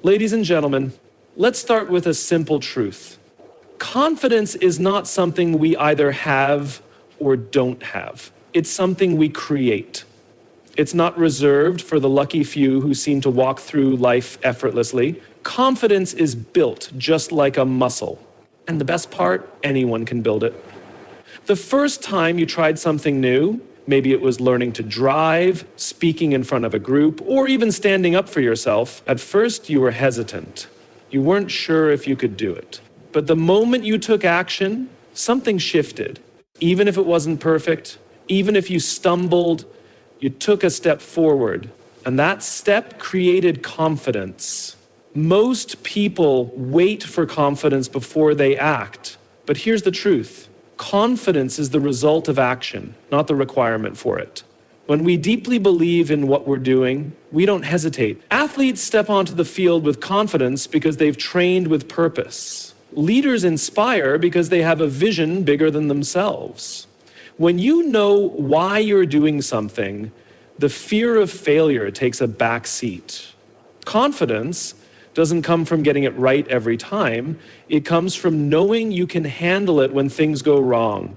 Ladies and gentlemen, let's start with a simple truth. Confidence is not something we either have or don't have. It's something we create. It's not reserved for the lucky few who seem to walk through life effortlessly. Confidence is built just like a muscle. And the best part, anyone can build it. The first time you tried something new, maybe it was learning to drive, speaking in front of a group, or even standing up for yourself, at first you were hesitant. You weren't sure if you could do it. But the moment you took action, something shifted. Even if it wasn't perfect, even if you stumbled, you took a step forward, and that step created confidence. Most people wait for confidence before they act. But here's the truth. Confidence is the result of action, not the requirement for it. When we deeply believe in what we're doing, we don't hesitate. Athletes step onto the field with confidence because they've trained with purpose. Leaders inspire because they have a vision bigger than themselves. When you know why you're doing something, the fear of failure takes a back seat. Confidence doesn't come from getting it right every time. It comes from knowing you can handle it when things go wrong.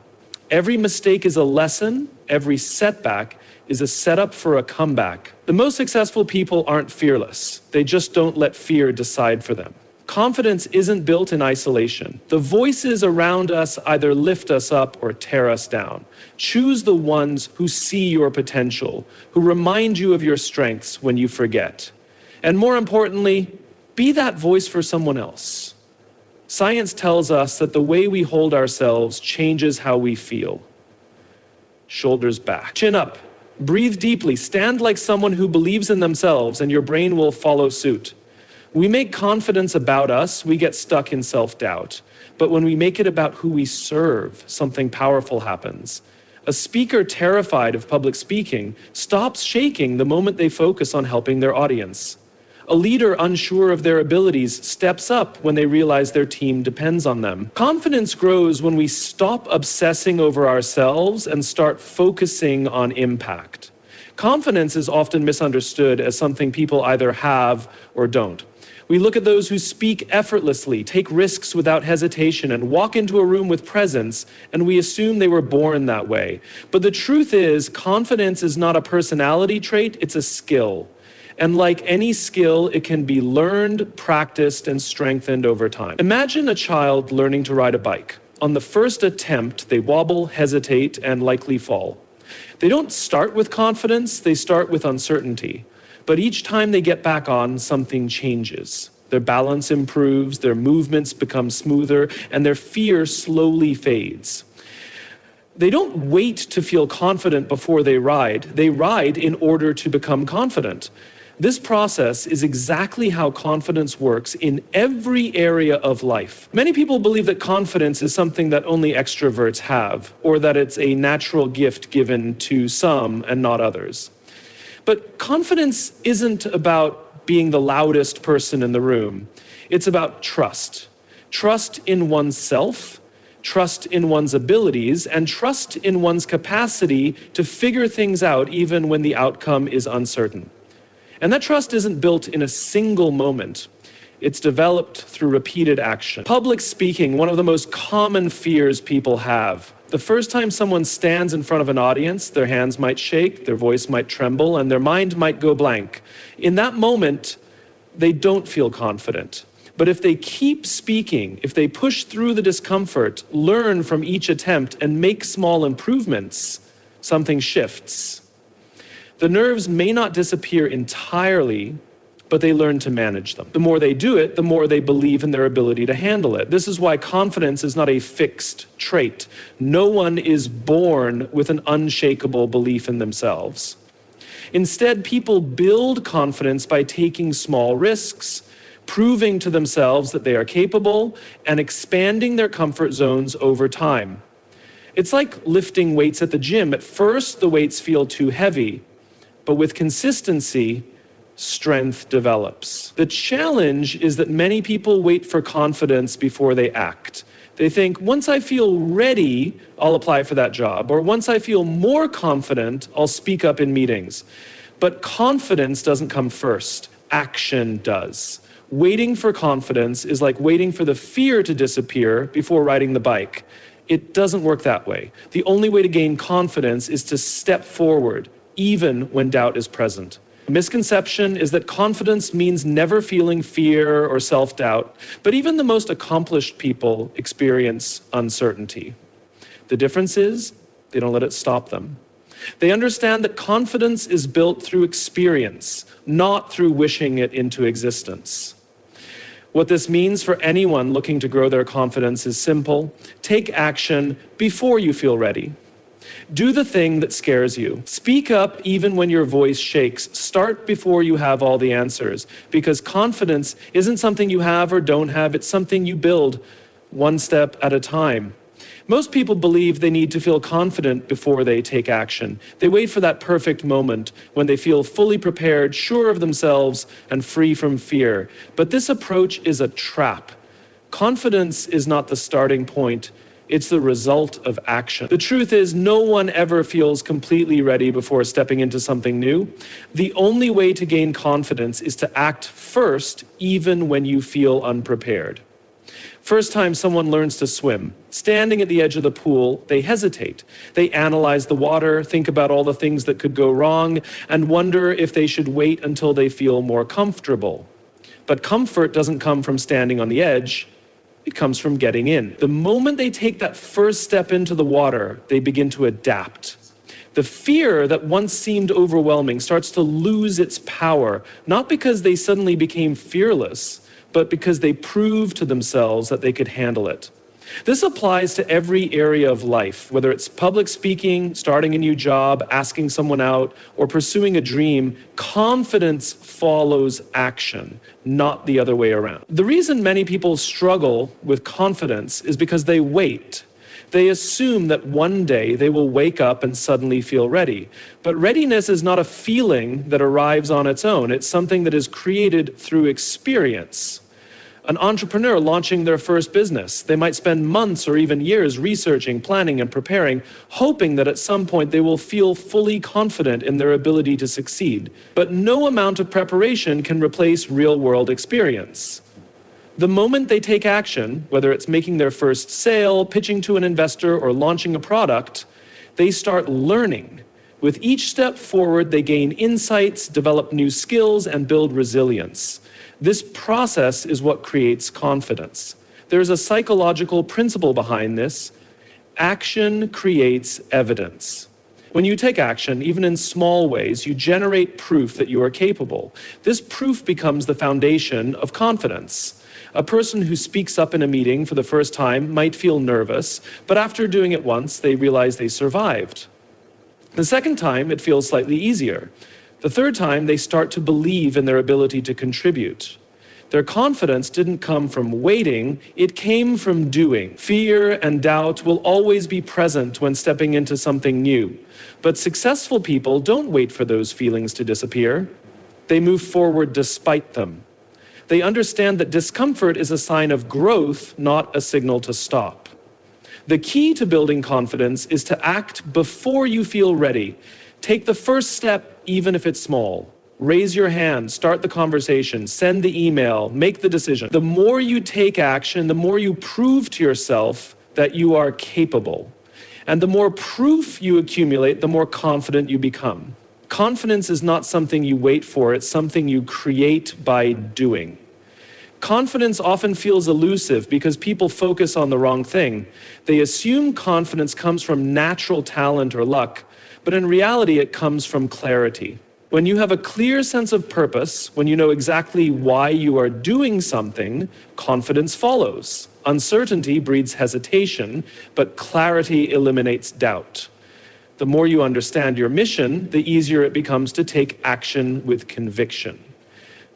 Every mistake is a lesson. Every setback is a setup for a comeback. The most successful people aren't fearless. They just don't let fear decide for them. Confidence isn't built in isolation. The voices around us either lift us up or tear us down. Choose the ones who see your potential, who remind you of your strengths when you forget. And more importantly, be that voice for someone else. Science tells us that the way we hold ourselves changes how we feel. Shoulders back, chin up, breathe deeply, stand like someone who believes in themselves, and your brain will follow suit. We make confidence about us, we get stuck in self-doubt. But when we make it about who we serve, something powerful happens. A speaker terrified of public speaking stops shaking the moment they focus on helping their audience. A leader unsure of their abilities steps up when they realize their team depends on them. Confidence grows when we stop obsessing over ourselves and start focusing on impact. Confidence is often misunderstood as something people either have or don't. We look at those who speak effortlessly, take risks without hesitation, and walk into a room with presence, and we assume they were born that way. But the truth is, confidence is not a personality trait, it's a skill. And like any skill, it can be learned, practiced, and strengthened over time. Imagine a child learning to ride a bike. On the first attempt, they wobble, hesitate, and likely fall. They don't start with confidence, they start with uncertainty. But each time they get back on, something changes. Their balance improves, their movements become smoother, and their fear slowly fades. They don't wait to feel confident before they ride in order to become confident. This process is exactly how confidence works in every area of life. Many people believe that confidence is something that only extroverts have, or that it's a natural gift given to some and not others. But confidence isn't about being the loudest person in the room. It's about trust. Trust in oneself, trust in one's abilities, and trust in one's capacity to figure things out even when the outcome is uncertain. And that trust isn't built in a single moment. It's developed through repeated action. Public speaking, one of the most common fears people have. The first time someone stands in front of an audience, their hands might shake, their voice might tremble, and their mind might go blank. In that moment, they don't feel confident. But if they keep speaking, if they push through the discomfort, learn from each attempt, and make small improvements, something shifts. The nerves may not disappear entirely, but they learn to manage them. The more they do it, the more they believe in their ability to handle it. This is why confidence is not a fixed trait. No one is born with an unshakable belief in themselves. Instead, people build confidence by taking small risks, proving to themselves that they are capable, and expanding their comfort zones over time. It's like lifting weights at the gym. At first, the weights feel too heavy, but with consistency, strength develops. The challenge is that many people wait for confidence before they act. They think, once I feel ready, I'll apply for that job, or once I feel more confident, I'll speak up in meetings. But confidence doesn't come first, action does. Waiting for confidence is like waiting for the fear to disappear before riding the bike. It doesn't work that way. The only way to gain confidence is to step forward, even when doubt is present. A misconception is that confidence means never feeling fear or self-doubt, but even the most accomplished people experience uncertainty. The difference is they don't let it stop them. They understand that confidence is built through experience, not through wishing it into existence. What this means for anyone looking to grow their confidence is simple. Take action before you feel ready. Do the thing that scares you. Speak up even when your voice shakes. Start before you have all the answers, because confidence isn't something you have or don't have, it's something you build one step at a time. Most people believe they need to feel confident before they take action. They wait for that perfect moment when they feel fully prepared, sure of themselves, and free from fear. But this approach is a trap. Confidence is not the starting point, it's the result of action. The truth is, no one ever feels completely ready before stepping into something new. The only way to gain confidence is to act first, even when you feel unprepared. First time someone learns to swim, standing at the edge of the pool, they hesitate. They analyze the water, think about all the things that could go wrong, and wonder if they should wait until they feel more comfortable. But comfort doesn't come from standing on the edge, it comes from getting in. The moment they take that first step into the water, they begin to adapt. The fear that once seemed overwhelming starts to lose its power, not because they suddenly became fearless, but because they proved to themselves that they could handle it. This applies to every area of life, whether it's public speaking, starting a new job, asking someone out, or pursuing a dream. Confidence follows action, not the other way around. The reason many people struggle with confidence is because they wait. They assume that one day they will wake up and suddenly feel ready. But readiness is not a feeling that arrives on its own. It's something that is created through experience. An entrepreneur launching their first business, they might spend months or even years researching, planning, and preparing, hoping that at some point they will feel fully confident in their ability to succeed. But no amount of preparation can replace real-world experience. The moment they take action, whether it's making their first sale, pitching to an investor, or launching a product, they start learning. With each step forward, they gain insights, develop new skills, and build resilience. This process is what creates confidence. There's a psychological principle behind this. Action creates evidence. When you take action, even in small ways, you generate proof that you are capable. This proof becomes the foundation of confidence. A person who speaks up in a meeting for the first time might feel nervous, but after doing it once, they realize they survived. The second time, it feels slightly easier. The third time, they start to believe in their ability to contribute. Their confidence didn't come from waiting, it came from doing. Fear and doubt will always be present when stepping into something new. But successful people don't wait for those feelings to disappear. They move forward despite them. They understand that discomfort is a sign of growth, not a signal to stop. The key to building confidence is to act before you feel ready. Take the first step, even if it's small. Raise your hand, start the conversation, send the email, make the decision. The more you take action, the more you prove to yourself that you are capable. And the more proof you accumulate, the more confident you become. Confidence is not something you wait for, it's something you create by doing. Confidence often feels elusive because people focus on the wrong thing. They assume confidence comes from natural talent or luck, but in reality it comes from clarity. When you have a clear sense of purpose, when you know exactly why you are doing something, confidence follows. Uncertainty breeds hesitation, but clarity eliminates doubt. The more you understand your mission, the easier it becomes to take action with conviction.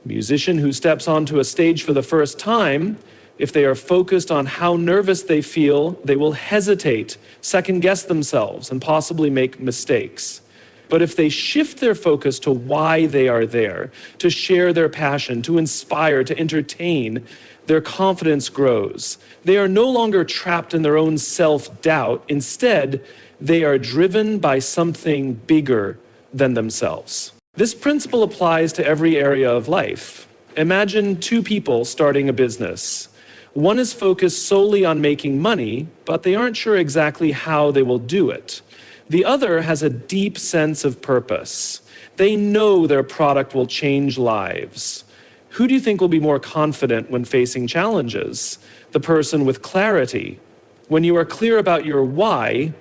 A musician who steps onto a stage for the first time, if they are focused on how nervous they feel, they will hesitate, second-guess themselves, and possibly make mistakes. But if they shift their focus to why they are there, to share their passion, to inspire, to entertain, their confidence grows. They are no longer trapped in their own self-doubt. Instead, they are driven by something bigger than themselves. This principle applies to every area of life. Imagine two people starting a business. One is focused solely on making money, but they aren't sure exactly how they will do it. The other has a deep sense of purpose. They know their product will change lives. Who do you think will be more confident when facing challenges? The person with clarity. When you are clear about your why,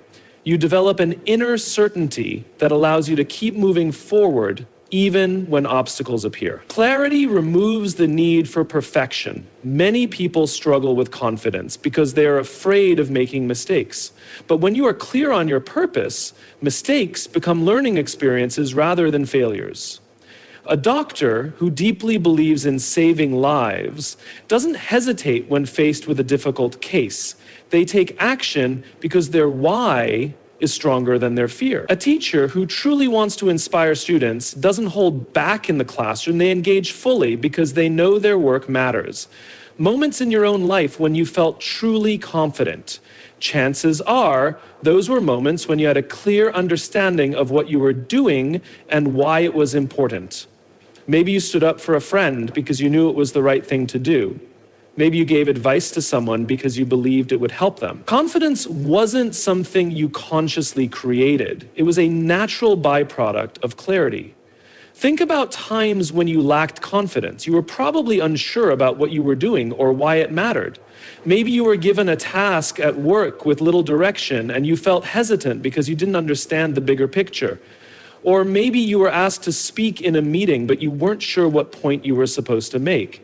you develop an inner certainty that allows you to keep moving forward even when obstacles appear. Clarity removes the need for perfection. Many people struggle with confidence because they are afraid of making mistakes. But when you are clear on your purpose, mistakes become learning experiences rather than failures. A doctor who deeply believes in saving lives doesn't hesitate when faced with a difficult case. They take action because their why is stronger than their fear. A teacher who truly wants to inspire students doesn't hold back in the classroom. They engage fully because they know their work matters. Moments in your own life when you felt truly confident. Chances are those were moments when you had a clear understanding of what you were doing and why it was important. Maybe you stood up for a friend because you knew it was the right thing to do. Maybe you gave advice to someone because you believed it would help them. Confidence wasn't something you consciously created. It was a natural byproduct of clarity. Think about times when you lacked confidence. You were probably unsure about what you were doing or why it mattered. Maybe you were given a task at work with little direction and you felt hesitant because you didn't understand the bigger picture. Or maybe you were asked to speak in a meeting, but you weren't sure what point you were supposed to make.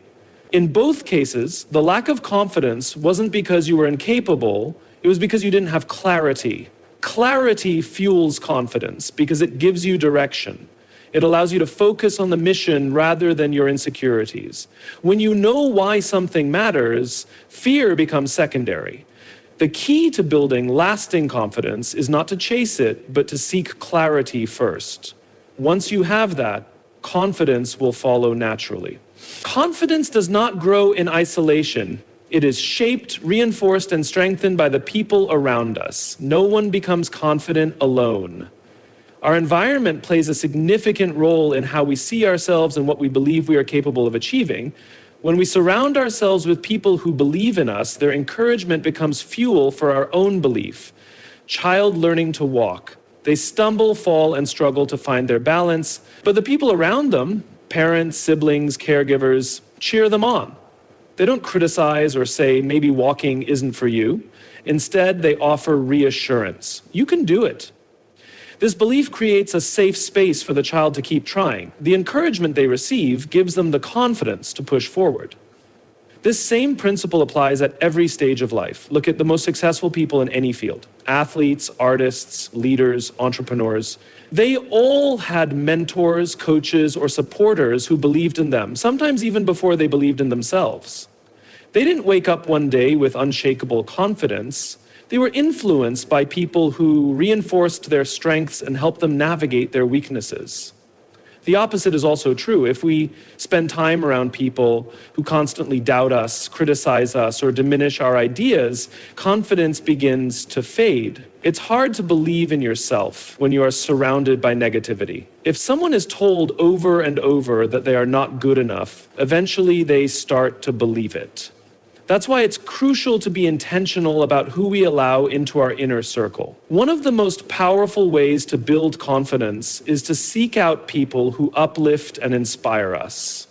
In both cases, the lack of confidence wasn't because you were incapable, it was because you didn't have clarity. Clarity fuels confidence because it gives you direction. It allows you to focus on the mission rather than your insecurities. When you know why something matters, fear becomes secondary. The key to building lasting confidence is not to chase it, but to seek clarity first. Once you have that, confidence will follow naturally. Confidence does not grow in isolation. It is shaped, reinforced, and strengthened by the people around us. No one becomes confident alone. Our environment plays a significant role in how we see ourselves and what we believe we are capable of achieving. When we surround ourselves with people who believe in us, their encouragement becomes fuel for our own belief. Child learning to walk. They stumble, fall, and struggle to find their balance, but the people around them, parents, siblings, caregivers, cheer them on. They don't criticize or say, maybe walking isn't for you. Instead, they offer reassurance. You can do it. This belief creates a safe space for the child to keep trying. The encouragement they receive gives them the confidence to push forward. This same principle applies at every stage of life. Look at the most successful people in any field. Athletes, artists, leaders, entrepreneurs. They all had mentors, coaches, or supporters who believed in them, sometimes even before they believed in themselves. They didn't wake up one day with unshakable confidence. They were influenced by people who reinforced their strengths and helped them navigate their weaknesses. The opposite is also true. If we spend time around people who constantly doubt us, criticize us, or diminish our ideas, confidence begins to fade. It's hard to believe in yourself when you are surrounded by negativity. If someone is told over and over that they are not good enough, eventually they start to believe it. That's why it's crucial to be intentional about who we allow into our inner circle. One of the most powerful ways to build confidence is to seek out people who uplift and inspire us.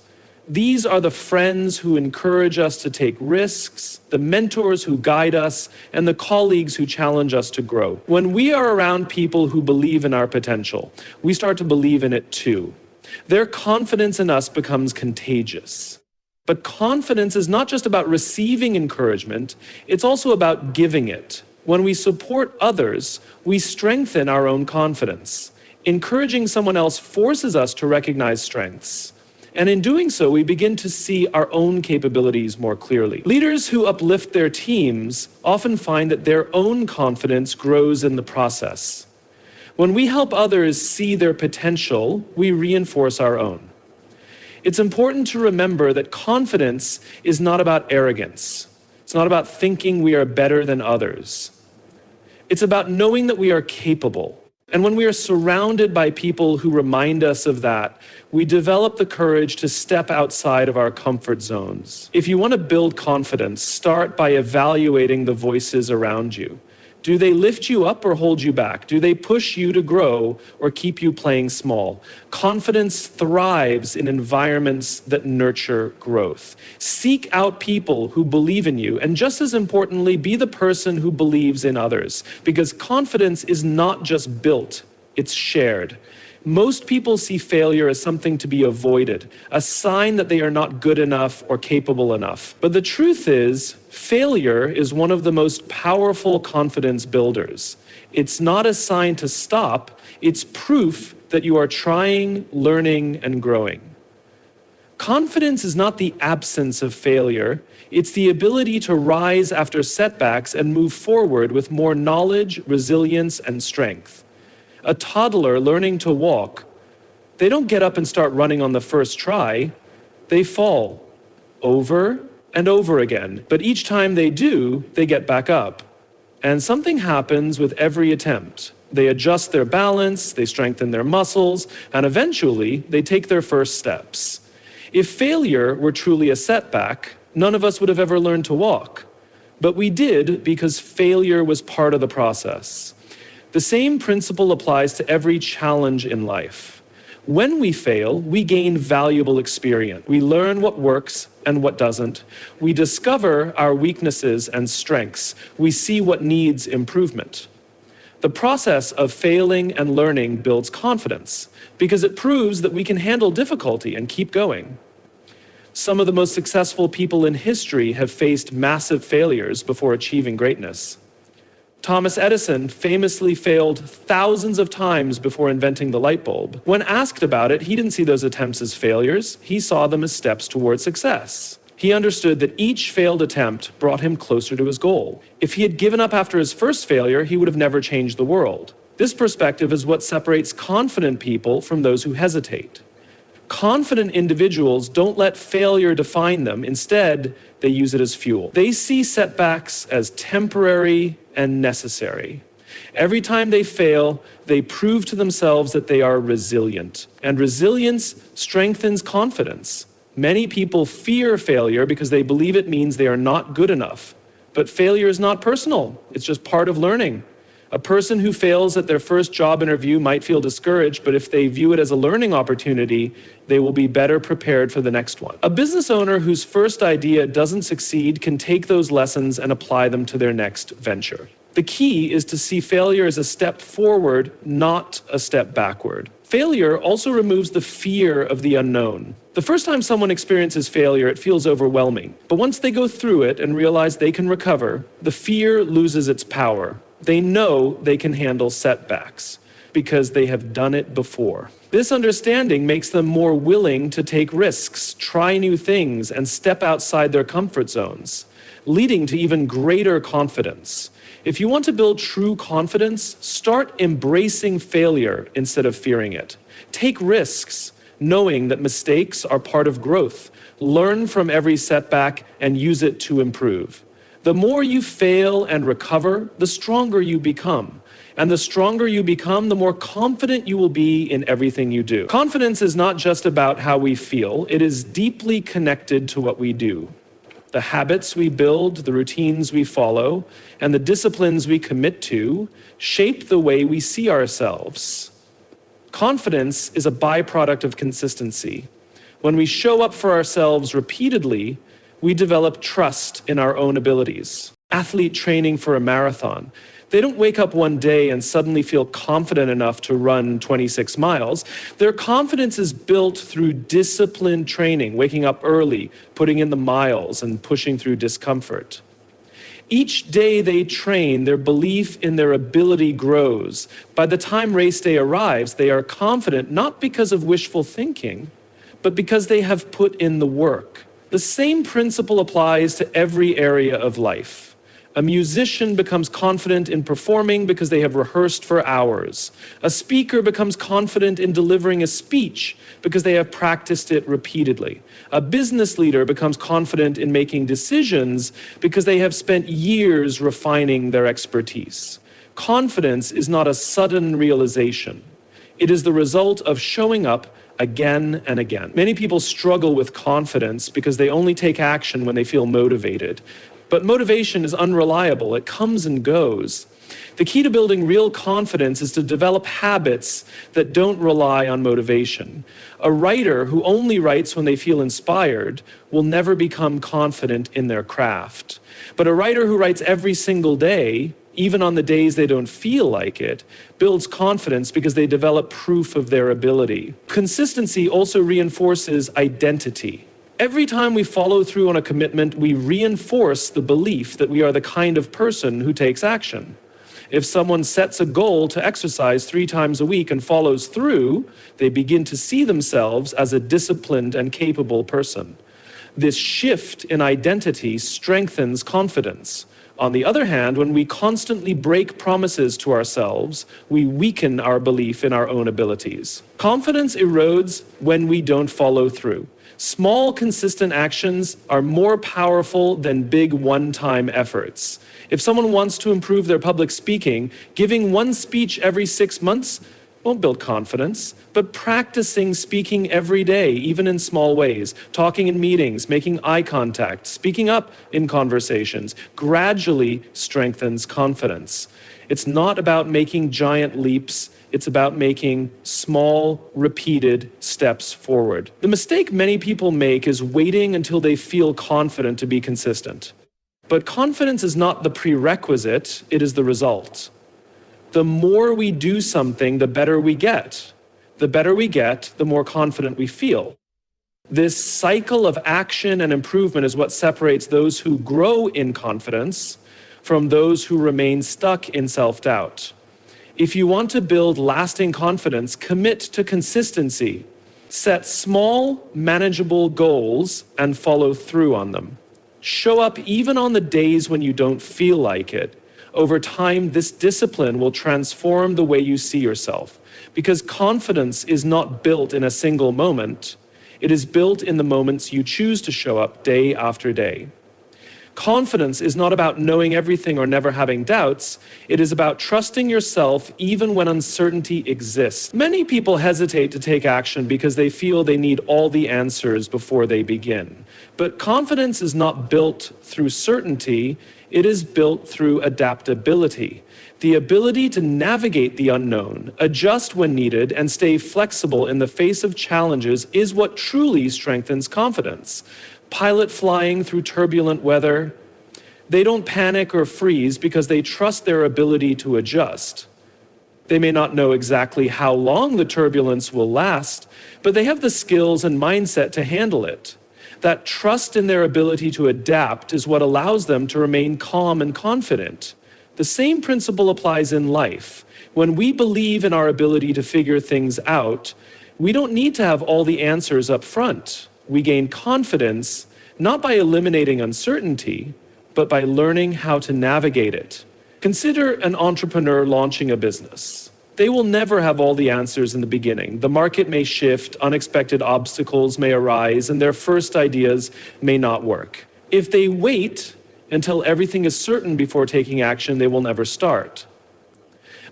These are the friends who encourage us to take risks, the mentors who guide us, and the colleagues who challenge us to grow. When we are around people who believe in our potential, we start to believe in it too. Their confidence in us becomes contagious. But confidence is not just about receiving encouragement, it's also about giving it. When we support others, we strengthen our own confidence. Encouraging someone else forces us to recognize strengths. And in doing so, we begin to see our own capabilities more clearly. Leaders who uplift their teams often find that their own confidence grows in the process. When we help others see their potential, we reinforce our own. It's important to remember that confidence is not about arrogance. It's not about thinking we are better than others. It's about knowing that we are capable. And when we are surrounded by people who remind us of that, we develop the courage to step outside of our comfort zones. If you want to build confidence, start by evaluating the voices around you. Do they lift you up or hold you back? Do they push you to grow or keep you playing small? Confidence thrives in environments that nurture growth. Seek out people who believe in you, and just as importantly, be the person who believes in others, because confidence is not just built, it's shared. Most people see failure as something to be avoided, a sign that they are not good enough or capable enough. But the truth is, failure is one of the most powerful confidence builders. It's not a sign to stop, it's proof that you are trying, learning, and growing. Confidence is not the absence of failure, it's the ability to rise after setbacks and move forward with more knowledge, resilience, and strength. A toddler learning to walk, they don't get up and start running on the first try. They fall over and over again. But each time they do, they get back up. And something happens with every attempt. They adjust their balance, they strengthen their muscles, and eventually they take their first steps. If failure were truly a setback, none of us would have ever learned to walk. But we did because failure was part of the process. The same principle applies to every challenge in life. When we fail, we gain valuable experience. We learn what works and what doesn't. We discover our weaknesses and strengths. We see what needs improvement. The process of failing and learning builds confidence because it proves that we can handle difficulty and keep going. Some of the most successful people in history have faced massive failures before achieving greatness. Thomas Edison famously failed thousands of times before inventing the light bulb. When asked about it, he didn't see those attempts as failures. He saw them as steps toward success. He understood that each failed attempt brought him closer to his goal. If he had given up after his first failure, he would have never changed the world. This perspective is what separates confident people from those who hesitate. Confident individuals don't let failure define them. Instead, they use it as fuel. They see setbacks as temporary and necessary. Every time they fail, they prove to themselves that they are resilient. And resilience strengthens confidence. Many people fear failure because they believe it means they are not good enough. But failure is not personal. It's just part of learning. A person who fails at their first job interview might feel discouraged, but if they view it as a learning opportunity, they will be better prepared for the next one. A business owner whose first idea doesn't succeed can take those lessons and apply them to their next venture. The key is to see failure as a step forward, not a step backward. Failure also removes the fear of the unknown. The first time someone experiences failure, it feels overwhelming. But once they go through it and realize they can recover, the fear loses its power. They know they can handle setbacks because they have done it before. This understanding makes them more willing to take risks, try new things, and step outside their comfort zones, leading to even greater confidence. If you want to build true confidence, start embracing failure instead of fearing it. Take risks, knowing that mistakes are part of growth. Learn from every setback and use it to improve. The more you fail and recover, the stronger you become. And the stronger you become, the more confident you will be in everything you do. Confidence is not just about how we feel, it is deeply connected to what we do. The habits we build, the routines we follow, and the disciplines we commit to shape the way we see ourselves. Confidence is a byproduct of consistency. When we show up for ourselves repeatedly, we develop trust in our own abilities. Athlete training for a marathon. They don't wake up one day and suddenly feel confident enough to run 26 miles. Their confidence is built through disciplined training, waking up early, putting in the miles, and pushing through discomfort. Each day they train, their belief in their ability grows. By the time race day arrives, they are confident not because of wishful thinking, but because they have put in the work. The same principle applies to every area of life. A musician becomes confident in performing because they have rehearsed for hours. A speaker becomes confident in delivering a speech because they have practiced it repeatedly. A business leader becomes confident in making decisions because they have spent years refining their expertise. Confidence is not a sudden realization. It is the result of showing up again and again. Many people struggle with confidence because they only take action when they feel motivated. But motivation is unreliable. It comes and goes. The key to building real confidence is to develop habits that don't rely on motivation. A writer who only writes when they feel inspired will never become confident in their craft. But a writer who writes every single day, even on the days they don't feel like it, builds confidence because they develop proof of their ability. Consistency also reinforces identity. Every time we follow through on a commitment, we reinforce the belief that we are the kind of person who takes action. If someone sets a goal to exercise 3 times a week and follows through, they begin to see themselves as a disciplined and capable person. This shift in identity strengthens confidence. On the other hand, when we constantly break promises to ourselves, we weaken our belief in our own abilities. Confidence erodes when we don't follow through. Small, consistent actions are more powerful than big one-time efforts. If someone wants to improve their public speaking, giving one speech every 6 months won't build confidence, but practicing speaking every day, even in small ways, talking in meetings, making eye contact, speaking up in conversations, gradually strengthens confidence. It's not about making giant leaps. It's about making small, repeated steps forward. The mistake many people make is waiting until they feel confident to be consistent. But confidence is not the prerequisite, it is the result. The more we do something, the better we get. The better we get, the more confident we feel. This cycle of action and improvement is what separates those who grow in confidence from those who remain stuck in self-doubt. If you want to build lasting confidence, commit to consistency. Set small, manageable goals and follow through on them. Show up even on the days when you don't feel like it. Over time, this discipline will transform the way you see yourself. Because confidence is not built in a single moment. It is built in the moments you choose to show up day after day. Confidence is not about knowing everything or never having doubts. It is about trusting yourself even when uncertainty exists. Many people hesitate to take action because they feel they need all the answers before they begin. But confidence is not built through certainty. It is built through adaptability. The ability to navigate the unknown, adjust when needed, and stay flexible in the face of challenges is what truly strengthens confidence. Pilot flying through turbulent weather, they don't panic or freeze because they trust their ability to adjust. They may not know exactly how long the turbulence will last, but they have the skills and mindset to handle it. That trust in their ability to adapt is what allows them to remain calm and confident. The same principle applies in life. When we believe in our ability to figure things out, we don't need to have all the answers up front. We gain confidence not by eliminating uncertainty, but by learning how to navigate it. Consider an entrepreneur launching a business. They will never have all the answers in the beginning. The market may shift, unexpected obstacles may arise, and their first ideas may not work. If they wait until everything is certain before taking action, they will never start.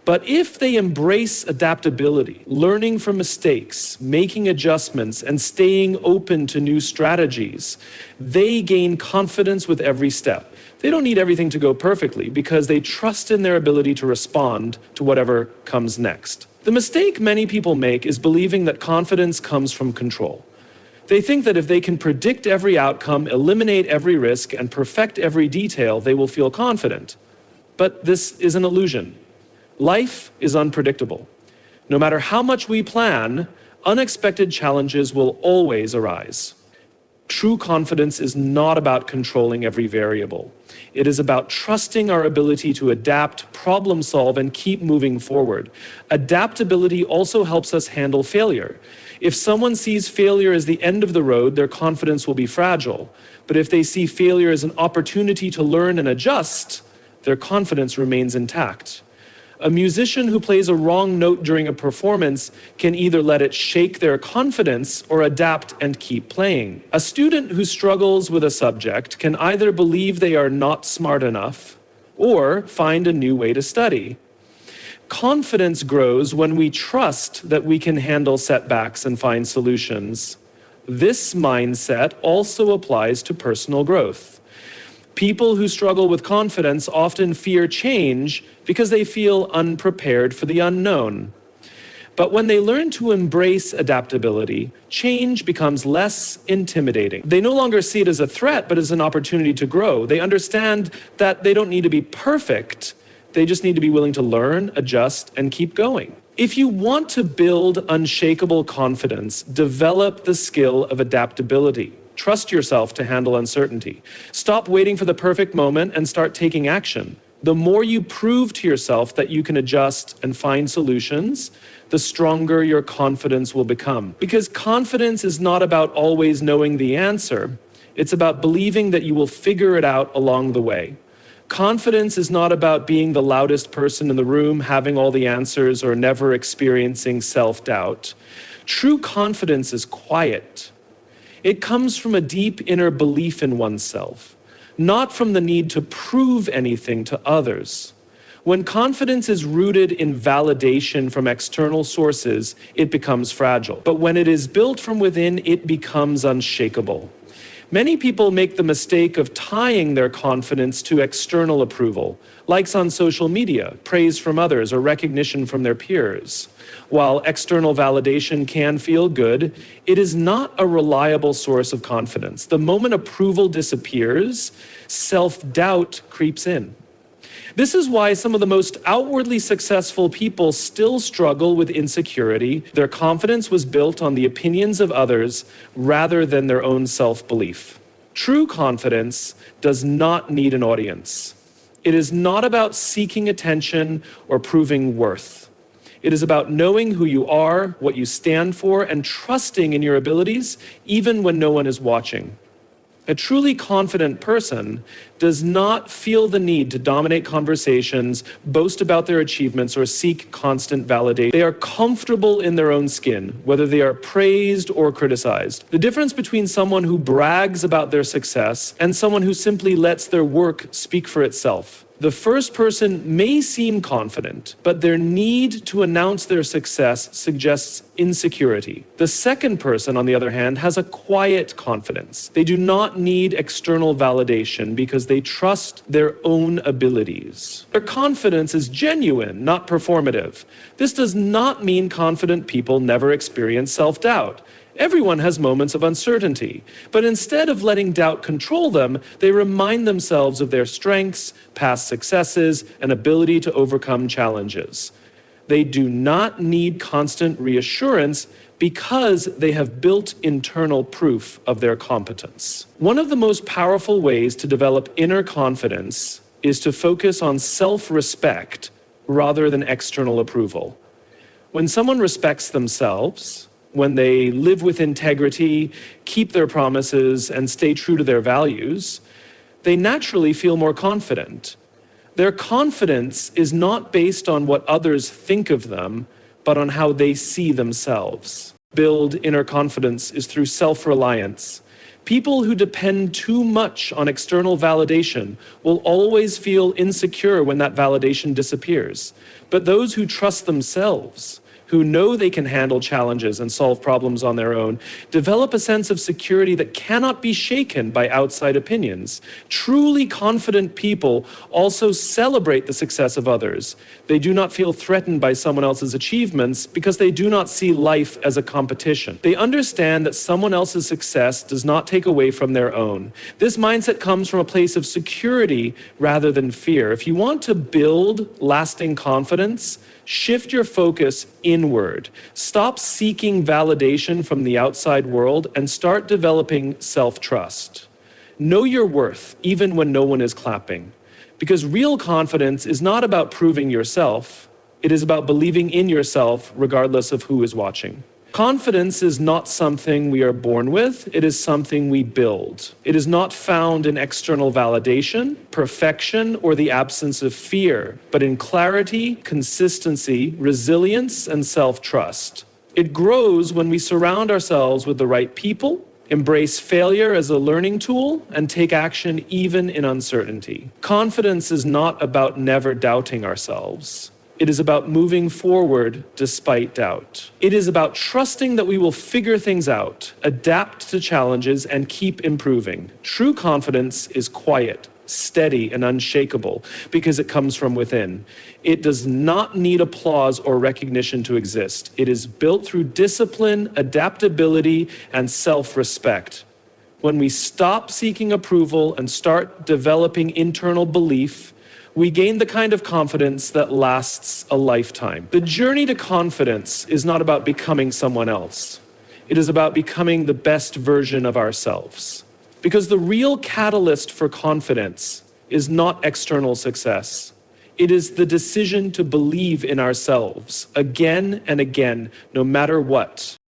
But if they embrace adaptability, learning from mistakes, making adjustments, and staying open to new strategies, they gain confidence with every step. They don't need everything to go perfectly because they trust in their ability to respond to whatever comes next. The mistake many people make is believing that confidence comes from control. They think that if they can predict every outcome, eliminate every risk, and perfect every detail, they will feel confident. But this is an illusion. Life is unpredictable. No matter how much we plan, unexpected challenges will always arise. True confidence is not about controlling every variable. It is about trusting our ability to adapt, problem solve, and keep moving forward. Adaptability also helps us handle failure. If someone sees failure as the end of the road, their confidence will be fragile. But if they see failure as an opportunity to learn and adjust, their confidence remains intact. A musician who plays a wrong note during a performance can either let it shake their confidence or adapt and keep playing. A student who struggles with a subject can either believe they are not smart enough or find a new way to study. Confidence grows when we trust that we can handle setbacks and find solutions. This mindset also applies to personal growth. People who struggle with confidence often fear change because they feel unprepared for the unknown. But when they learn to embrace adaptability, change becomes less intimidating. They no longer see it as a threat, but as an opportunity to grow. They understand that they don't need to be perfect. They just need to be willing to learn, adjust, and keep going. If you want to build unshakable confidence, develop the skill of adaptability. Trust yourself to handle uncertainty. Stop waiting for the perfect moment and start taking action. The more you prove to yourself that you can adjust and find solutions, the stronger your confidence will become. Because confidence is not about always knowing the answer. It's about believing that you will figure it out along the way. Confidence is not about being the loudest person in the room, having all the answers, or never experiencing self-doubt. True confidence is quiet. It comes from a deep inner belief in oneself, not from the need to prove anything to others. When confidence is rooted in validation from external sources, it becomes fragile. But when it is built from within, it becomes unshakable. Many people make the mistake of tying their confidence to external approval, likes on social media, praise from others, or recognition from their peers. While external validation can feel good, it is not a reliable source of confidence. The moment approval disappears, self-doubt creeps in. This is why some of the most outwardly successful people still struggle with insecurity. Their confidence was built on the opinions of others rather than their own self-belief. True confidence does not need an audience. It is not about seeking attention or proving worth. It is about knowing who you are, what you stand for, and trusting in your abilities even when no one is watching. A truly confident person does not feel the need to dominate conversations, boast about their achievements, or seek constant validation. They are comfortable in their own skin, whether they are praised or criticized. The difference between someone who brags about their success and someone who simply lets their work speak for itself. The first person may seem confident, but their need to announce their success suggests insecurity. The second person, on the other hand, has a quiet confidence. They do not need external validation because they trust their own abilities. Their confidence is genuine, not performative. This does not mean confident people never experience self-doubt. Everyone has moments of uncertainty, but instead of letting doubt control them, they remind themselves of their strengths, past successes, and ability to overcome challenges. They do not need constant reassurance because they have built internal proof of their competence. One of the most powerful ways to develop inner confidence is to focus on self-respect rather than external approval. When someone respects themselves, when they live with integrity, keep their promises, and stay true to their values, they naturally feel more confident. Their confidence is not based on what others think of them, but on how they see themselves. Build inner confidence is through self-reliance. People who depend too much on external validation will always feel insecure when that validation disappears. But those who trust themselves, who know they can handle challenges and solve problems on their own, develop a sense of security that cannot be shaken by outside opinions. Truly confident people also celebrate the success of others. They do not feel threatened by someone else's achievements because they do not see life as a competition. They understand that someone else's success does not take away from their own. This mindset comes from a place of security rather than fear. If you want to build lasting confidence, shift your focus inward. Stop seeking validation from the outside world and start developing self-trust. Know your worth, even when no one is clapping. Because real confidence is not about proving yourself. It is about believing in yourself, regardless of who is watching. Confidence is not something we are born with, it is something we build. It is not found in external validation, perfection, or the absence of fear, but in clarity, consistency, resilience, and self-trust. It grows when we surround ourselves with the right people, embrace failure as a learning tool, and take action even in uncertainty. Confidence is not about never doubting ourselves. It is about moving forward despite doubt. It is about trusting that we will figure things out, adapt to challenges, and keep improving. True confidence is quiet, steady, and unshakable because it comes from within. It does not need applause or recognition to exist. It is built through discipline, adaptability, and self-respect. When we stop seeking approval and start developing internal belief, we gain the kind of confidence that lasts a lifetime. The journey to confidence is not about becoming someone else. It is about becoming the best version of ourselves. Because the real catalyst for confidence is not external success. It is the decision to believe in ourselves again and again, no matter what.